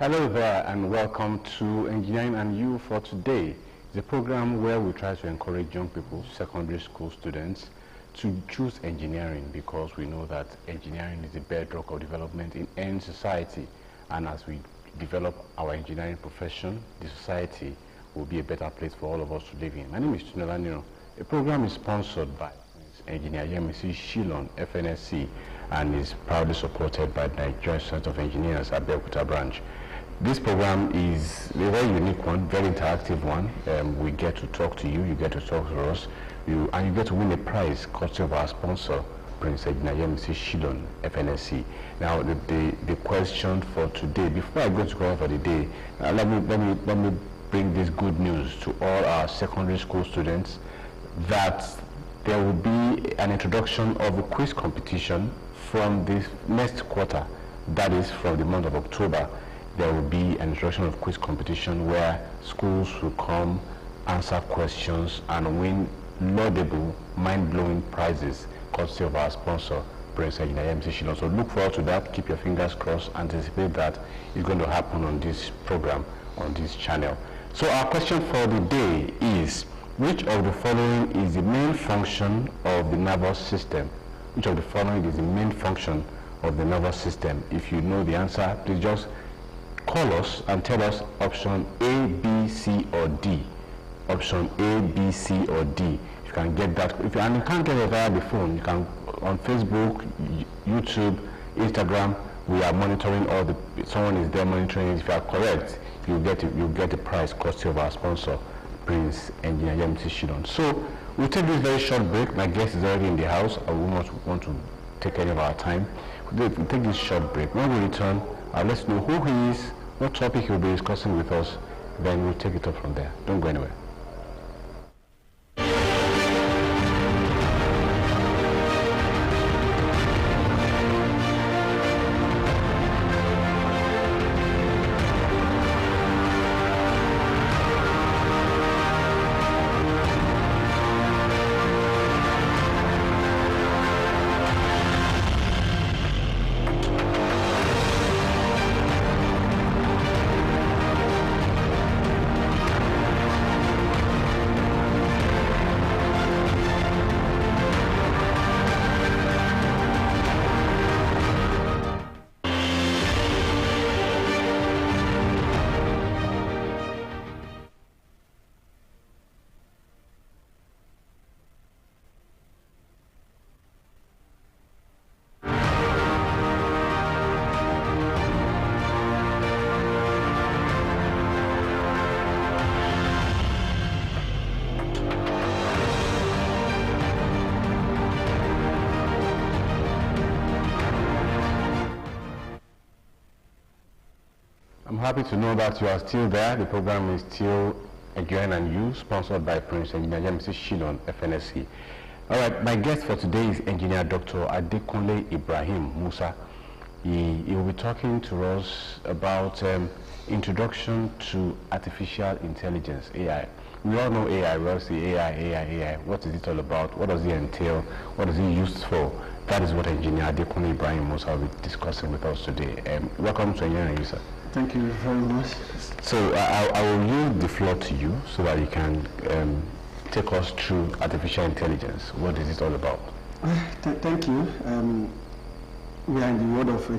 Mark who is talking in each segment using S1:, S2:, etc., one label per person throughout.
S1: Hello there and welcome to Engineering and You for Today. It's a program where we try to encourage young people, secondary school students, to choose engineering because we know that engineering is the bedrock of development in any society. And as we develop our engineering profession, the society will be a better place for all of us to live in. My name is Tunela Niro. The program is sponsored by Engineer Yemisi Shilon, FNSE, and is proudly supported by the Nigerian Institute of Engineers, Abeokuta branch. This program is a very unique one, very interactive one. We get to talk to you, you get to talk to us, and you get to win a prize courtesy of our sponsor, Prince Engineer Yemisi Shilon, FNSE. Now, the question for today, before I go to call for the day, let me bring this good news to all our secondary school students that there will be an introduction of a quiz competition from this next quarter, that is from the month of October. There will be an introduction of quiz competition where schools will come, answer questions, and win laudable, mind-blowing prizes courtesy of our sponsor, Prince Engineer Yemisi Shilon. So look forward to that, keep your fingers crossed, anticipate that it's going to happen on this program, on this channel. So our question for the day is, which of the following is the main function of the nervous system? Which of the following is the main function of the nervous system? If you know the answer, please just call us and tell us option A, B, C, or D. Option A, B, C, or D. You can get that. If you can't get it via the phone, you can on Facebook, YouTube, Instagram. We are monitoring all the. Someone is there monitoring it. If you are correct, you'll get the prize courtesy of our sponsor, Prince Engineer Yemisi Shilon. So we'll take this very short break. My guest is already in the house. I will not want to take any of our time. We'll take this short break. When we return, I'll let you know who he is, what topic he'll be discussing with us, then we'll take it up from there. Don't go anywhere. I'm happy to know that you are still there. The program is still Engineering and You, sponsored by Prince Engineer Yemisi Shilon, FNSE. All right, my guest for today is Engineer Dr. ADEKUNLE Ibrahim MUSA. He will be talking to us about introduction to artificial intelligence, AI. We all know AI. We all say AI. What is it all about? What does it entail? What is it used for? That is what Engineer ADEKUNLE Ibrahim MUSA will be discussing with us today. Welcome to Engineering and You, sir.
S2: Thank you very much.
S1: So I will yield the floor to you so that you can take us through artificial intelligence. What is it all about?
S2: Thank you. We are in the world of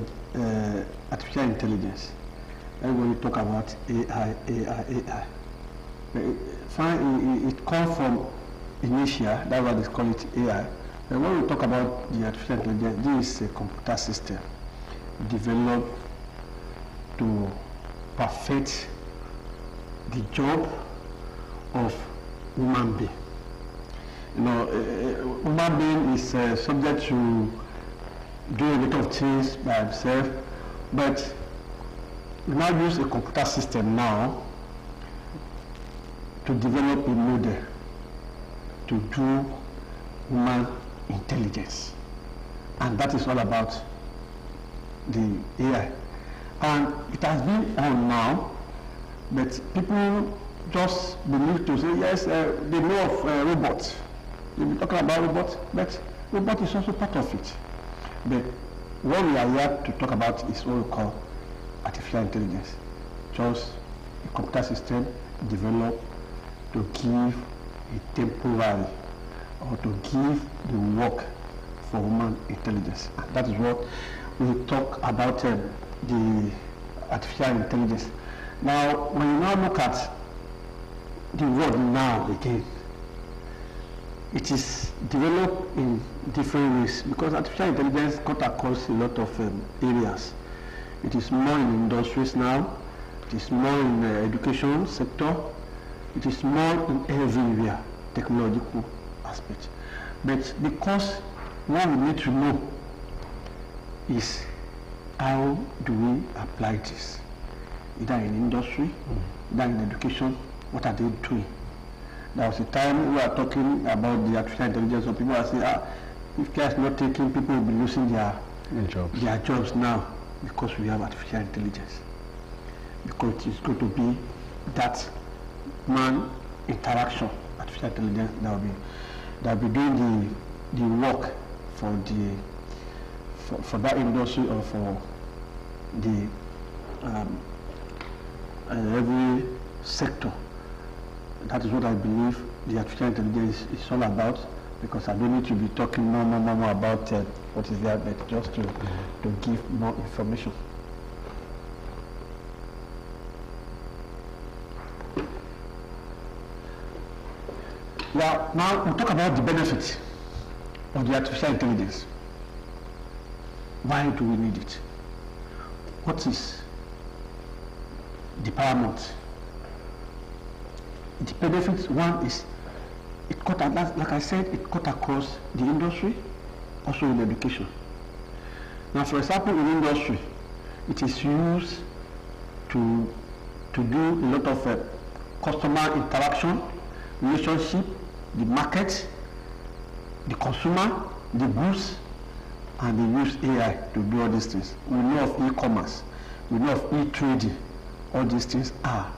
S2: artificial intelligence. And when we talk about AI, it comes from inertia. That's why they call it AI. And when we talk about the artificial intelligence, this is a computer system developed to perfect the job of human being. You know, human being is subject to do a lot of things by himself, but we now use a computer system now to develop a model to do human intelligence, and that is all about the AI. And it has been on now, but people just believe to say, yes, they know of robots. We'll be talking about robots, but robot is also part of it. But what we are here to talk about is what we call artificial intelligence. just a computer system developed to give a temporary or to give the work for human intelligence. And that is what we talk about the artificial intelligence. Now, when you now look at the word now again, it is developed in different ways because artificial intelligence cut across a lot of areas. It is more in industries now, it is more in the education sector, it is more in every area, technological aspect. But because what we need to know is how do we apply this? Either in industry, either in education, what are they doing? There was a time we were talking about the artificial intelligence, and people are saying, if care is not taken, people will be losing their jobs now because we have artificial intelligence. Because it is going to be that man interaction, artificial intelligence, that will be doing the work for that industry or for the every sector. That is what I believe the artificial intelligence is all about, because I don't need to be talking more about what is there, but just to give more information. Now we talk about the benefits of the artificial intelligence. Why do we need it? What is the paramount? The benefits, one is it cut, like I said, it cut across the industry, also in education. Now, for example, in industry, it is used to do a lot of customer interaction, relationship, the market, the consumer, the goods, and they use AI to do all these things. We know of e-commerce, we know of e-trading. All these things are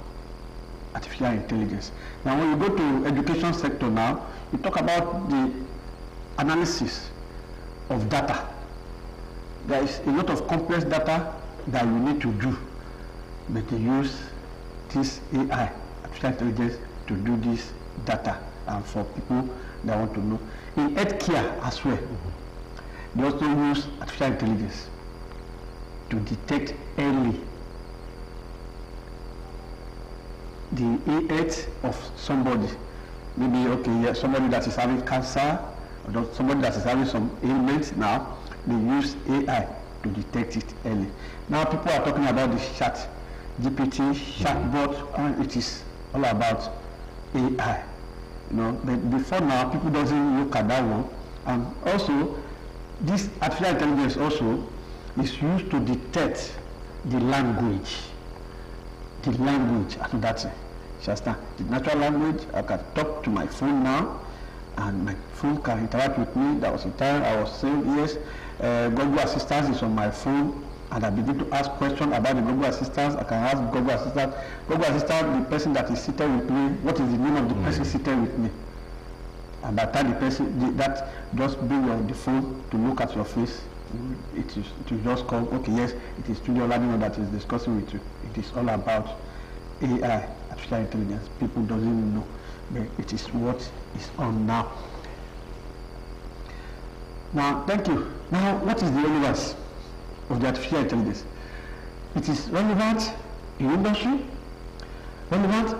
S2: artificial intelligence. Now, when you go to education sector now, you talk about the analysis of data. There is a lot of complex data that you need to do, but they use this AI, artificial intelligence, to do this data, and for people that want to know. In healthcare as well, they also use artificial intelligence to detect early the health of somebody. Maybe, somebody that is having cancer, or somebody that is having some ailment now, they use AI to detect it early. Now people are talking about the chat, GPT, chatbot, and it is all about AI. But before now, people doesn't look at that one. And also, this artificial intelligence also is used to detect the language. And that's just the natural language. I can talk to my phone now, and my phone can interact with me. There was a time I was saying, yes, Google Assistant is on my phone, and I begin to ask questions about the Google Assistant. I can ask Google Assistant, the person that is seated with me, what is the name of the person seated with me? And by the time the person, that just bring on the phone to look at your face, it will just come, okay, yes, it is Studio Ladino that is discussing with you. It is all about AI, artificial intelligence. People don't even know, but it is what is on now. Now, thank you. Now, what is the relevance of the artificial intelligence? It is relevant in industry, relevant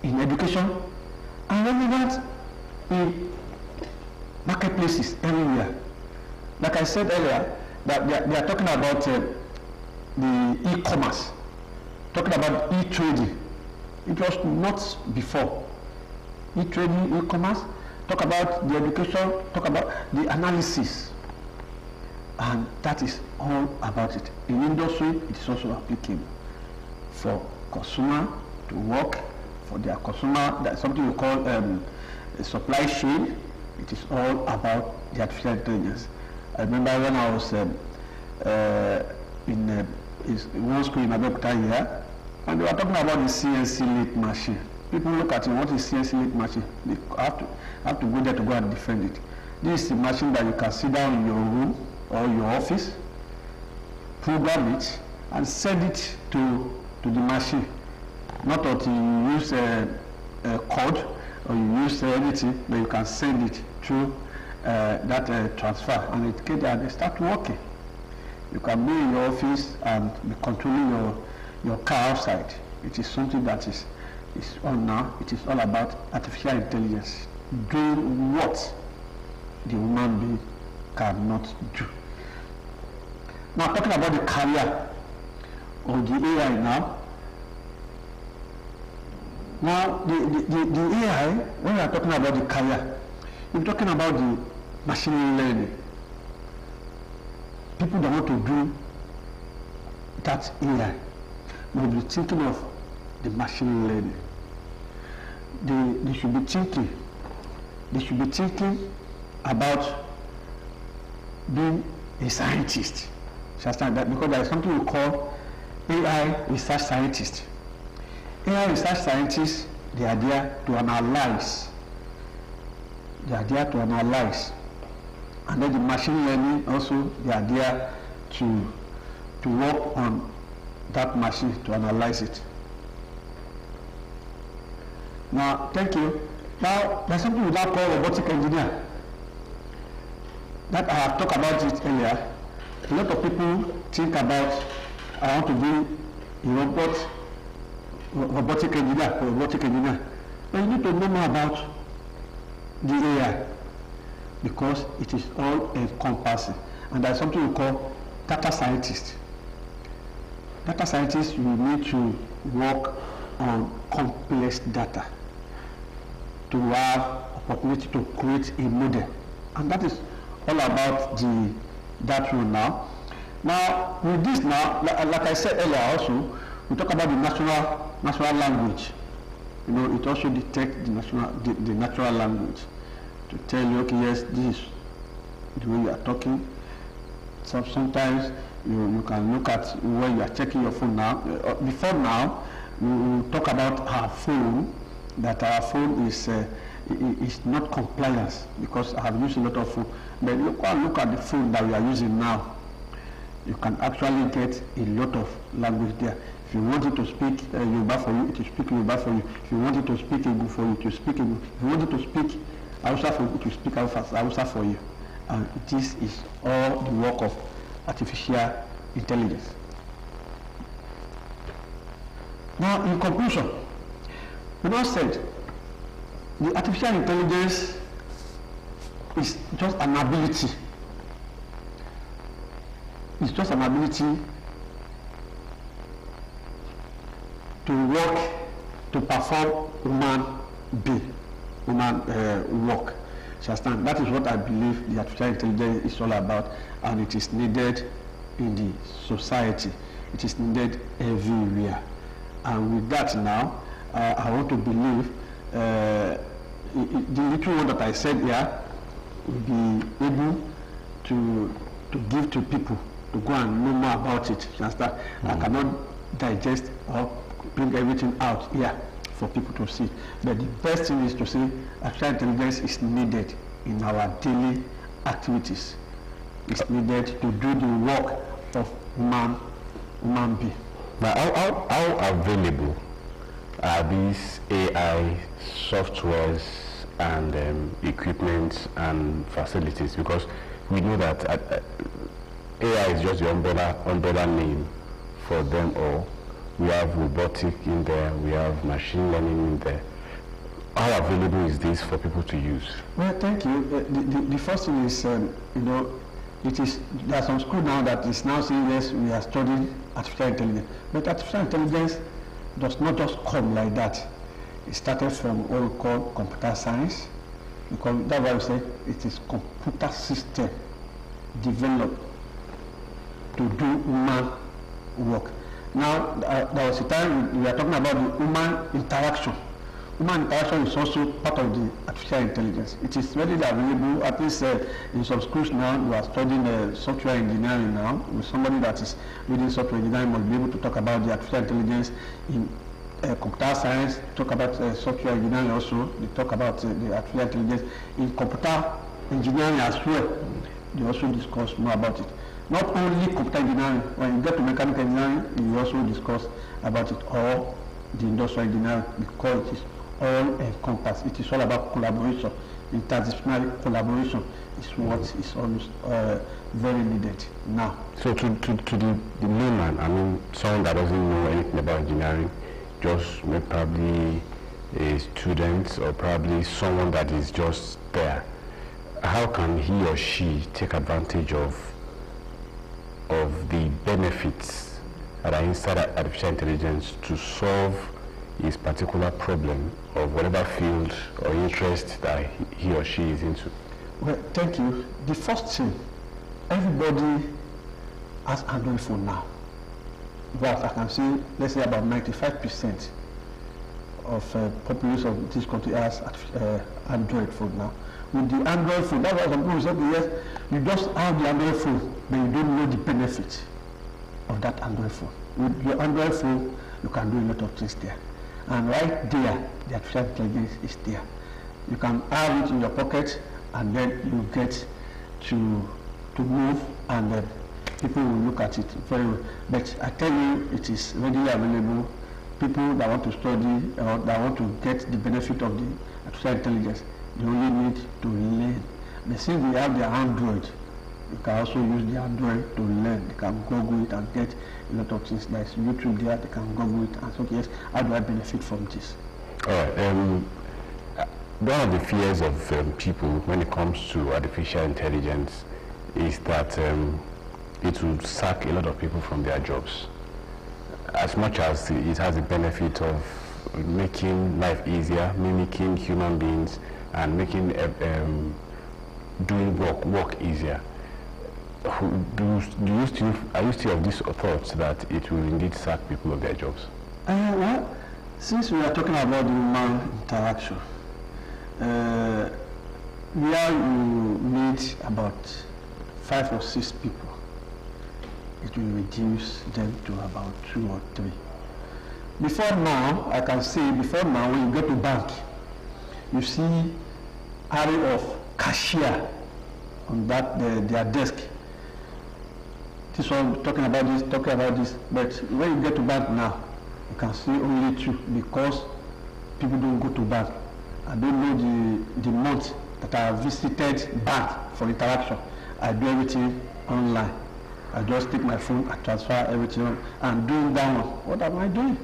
S2: in education, and relevant in marketplaces everywhere. Like I said earlier, that they are talking about the e-commerce, talking about e-trading. It was not before. E-trading, e-commerce, talk about the education, talk about the analysis. And that is all about it. In industry, it is also applicable for consumer to work, for their consumer, that's something we call a supply chain. It is all about the artificial intelligence. I remember when I was in one school in Abeokuta here, and they were talking about the CNC lathe machine. People look at it, what is CNC lathe machine? They have to go there to go and defend it. This is a machine that you can sit down in your room or your office, program it, and send it to to the machine. Not until you use code or you use anything, but you can send it through that transfer, and it get there, they start working. You can be in your office and be controlling your car outside. It is something that is on now. It is all about artificial intelligence doing what the human being cannot do. Now, talking about the career of the AI now. Now, the AI, when we are talking about the career, we're talking about the machine learning. People that want to do that AI will be thinking of the machine learning. They should be thinking about being a scientist. Understand that? Because there is something we call AI research scientists. AI research scientists, they are there to analyze. And then the machine learning also, they are there to work on that machine, to analyze it. Now, thank you. Now, there's something we now call robotic engineer. That I have talked about it earlier. A lot of people think about, I want to be a robotic engineer. But you need to know more about the AI, because it is all encompassing. And there's something we call data scientists. Data scientists, you need to work on complex data to have opportunity to create a model. And that is all about that one now. Now, with this now, like I said earlier also, we talk about the natural language. You know, it also detects the natural language to tell you, okay, yes, this is the way you are talking. So sometimes you can look at when you are checking your phone now. Before now, we talk about our phone, that our phone is not compliance, because I have used a lot of phone. But look at the phone that we are using now. You can actually get a lot of language there. If you want it to speak Yoruba for you, it will speak Yoruba for you. If you want it to speak Igbo for you, it will speak Igbo. If you want it to speak Hausa for you, it will speak Hausa for you. And this is all the work of artificial intelligence. Now, in conclusion, we now said the artificial intelligence is just an ability. It's just an ability to work, to perform human work. That is what I believe the artificial intelligence is all about, and it is needed in the society. It is needed everywhere. And with that now, I want to believe the little word that I said here will be able to give to people to go and know more about it. I cannot digest or bring everything out here for people to see. But the best thing is to say artificial intelligence is needed in our daily activities. It's needed to do the work of human being.
S1: Now, how available are these AI softwares and equipment and facilities? Because we know that AI is just the umbrella name for them all. We have robotic in there, we have machine learning in there. How available is this for people to use?
S2: Well, thank you. The first thing is, there are some schools now that is now saying, yes, we are studying artificial intelligence. But artificial intelligence does not just come like that. It started from what we call computer science, because that's why we say it is computer system developed to do human work. Now, there was a time we were talking about the human interaction. Human interaction is also part of the artificial intelligence. It is readily available, at least in some schools now. We are studying software engineering now. With somebody that is reading software engineering must be able to talk about the artificial intelligence in computer science, talk about software engineering also. They talk about the artificial intelligence in computer engineering as well. They also discuss more about it. Not only computer engineering, when you get to mechanical engineering, you also discuss about it, or the industrial engineering, because it is all encompassed. It is all about collaboration. Interdisciplinary collaboration is what is almost very needed now.
S1: So to the layman, I mean, someone that doesn't know anything about engineering, just probably a student or probably someone that is just there, how can he or she take advantage of the benefits that are inside artificial intelligence to solve his particular problem of whatever field or interest that he or she is into?
S2: Well, thank you. The first thing, everybody has Android phone now. But I can say, let's say about 95% of population of this country has Android phone now. With the Android phone, that's why some people say, yes, you just have the Android phone, but you don't know the benefit of that Android phone. With your Android phone, you can do a lot of things there. And right there, the artificial intelligence is there. You can have it in your pocket, and then you get to move, and then people will look at it very well. But I tell you, it is readily available. People that want to study or that want to get the benefit of the artificial intelligence, they only need to learn. But since they have their Android, you can also use the Android to learn. They can Google it and get a lot of things. There's YouTube there, they can Google it and say, yes, how do I benefit from this?
S1: All right. One of the fears of people when it comes to artificial intelligence is that it will sack a lot of people from their jobs. As much as it has the benefit of making life easier, mimicking human beings, and making doing work easier. Are you still of this thought that it will indeed sack people of their jobs?
S2: Well, since we are talking about the human interaction, where you meet about 5 or 6 people, it will reduce them to about 2 or 3. Before now, I can say, when you go to bank, you see array of cashier on that their desk. This one talking about this, but when you get to bank now, you can see only 2 because people don't go to bank. I don't know the month that I have visited bank for interaction. I do everything online. I just take my phone, I transfer everything on, and doing that one. What am I doing?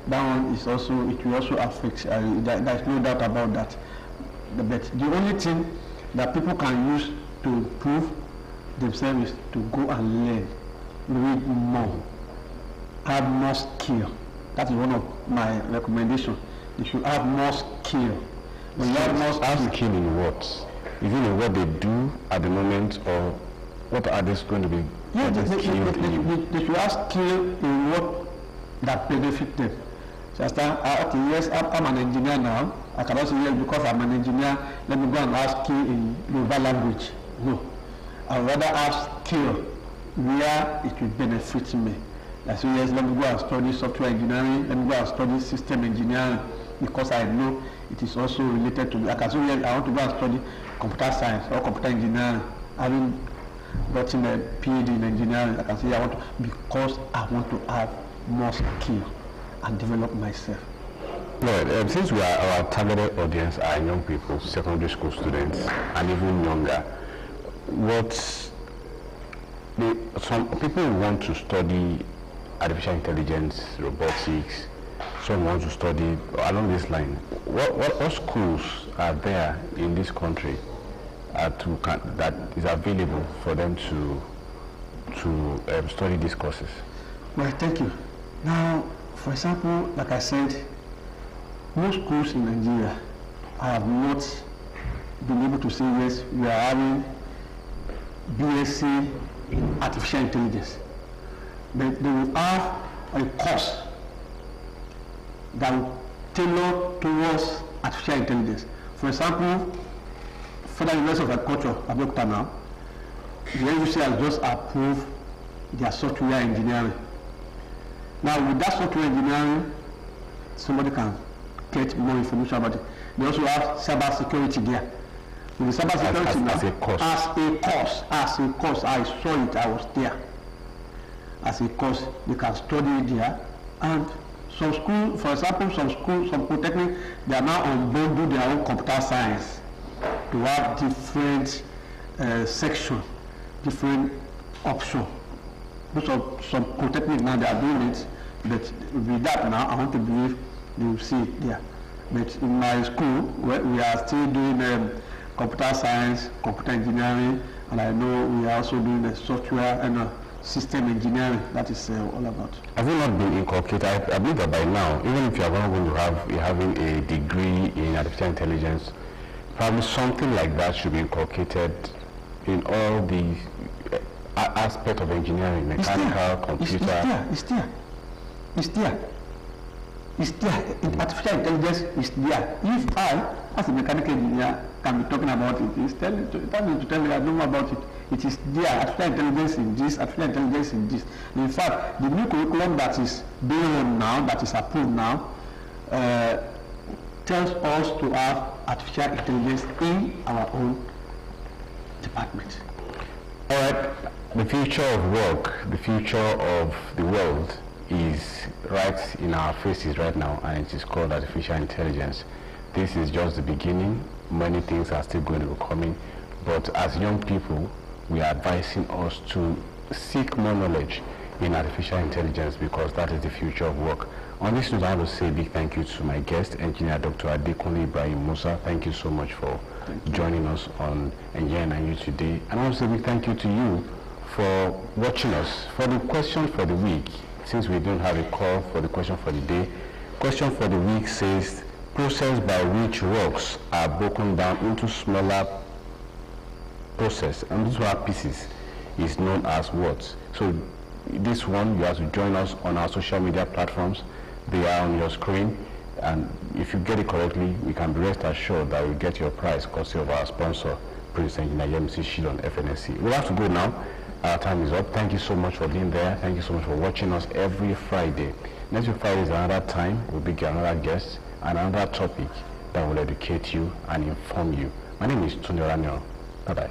S2: That one is also, it will also affect, there's no doubt about that. But the only thing that people can use to improve themselves is to go and learn, read more, have more skill. That is one of my recommendations. You should have more skill. When you have more
S1: skill in what? Is it in what they do at the moment, or what are they going to be?
S2: Yeah, they should have skill in what that benefit them. So I start, okay, yes, I'm an engineer now. I cannot say yes because I'm an engineer, let me go and have skill in Yoruba language. No. I would rather have skill where it will benefit me. I say yes, let me go and study software engineering, let me go and study system engineering, because I know it is also related to me. I can say yes, I want to go and study computer science or computer engineering. Having gotten a PhD in engineering, I can say I want to, because I want to have more skill and develop myself.
S1: Right. Since our targeted audience are young people, secondary school students, and even younger, some people want to study artificial intelligence, robotics. Some want to study along this line. What schools are there in this country that is available for them to study these courses?
S2: Well, thank you. Now, for example, like I said, most schools in Nigeria have not been able to say yes, we are having BSc in artificial intelligence. But they will have a course that will tailor towards artificial intelligence. For example, Federal University of Agriculture, Abeokuta now, the university has just approved their software engineering. Now, with that software engineering, somebody can get more information about it. They also have cyber security there. In the cybersecurity
S1: as a course.
S2: As a course, I saw it. I was there. As a course, you can study it there. And some school, for example, some polytechnic, they are now on board do their own computer science. To have different section, different option. Some polytechnic now they are doing it, but with that now I want to believe you will see it there. But in my school, we are still doing computer science, computer engineering, and I know we are also doing the software and system engineering. That is all about.
S1: Has it not been inculcated? I believe that by now, even if you are going to have having a degree in artificial intelligence, probably something like that should be inculcated in all the aspect of engineering, mechanical, computer.
S2: It's there. Artificial intelligence is there. If I, as a mechanical engineer, can be talking about it, it's telling to tell me I don't know about it. It is there. Artificial intelligence in this, artificial intelligence in this. In fact, the new curriculum that is being run now, that is approved now, tells us to have artificial intelligence in our own department.
S1: All right. The future of work, the future of the world is right in our faces right now, and it is called artificial intelligence. This is just the beginning. Many things are still going to be coming, but as young people, we are advising us to seek more knowledge in artificial intelligence because that is the future of work. On this note, I will say a big thank you to my guest, Engineer Dr. ADEKUNLE IBRAHIM MUSA. Thank you so much for joining us on Engineering and You today. And also a big thank you to you for watching us. For the question for the week, since we don't have a call for the question for the day, question for the week says, process by which rocks are broken down into smaller process, and these are pieces, is known as what? So this one, you have to join us on our social media platforms. They are on your screen, and if you get it correctly, we can be rest assured that we'll get your prize courtesy of our sponsor, Prince Engineer MC Shield on FNSE. We'll have to go now. Our time is up. Thank you so much for being there. Thank you so much for watching us every Friday. Next week Friday is another time. We'll bring you another guest and another topic that will educate you and inform you. My name is Tunde Oranyo. Bye-bye.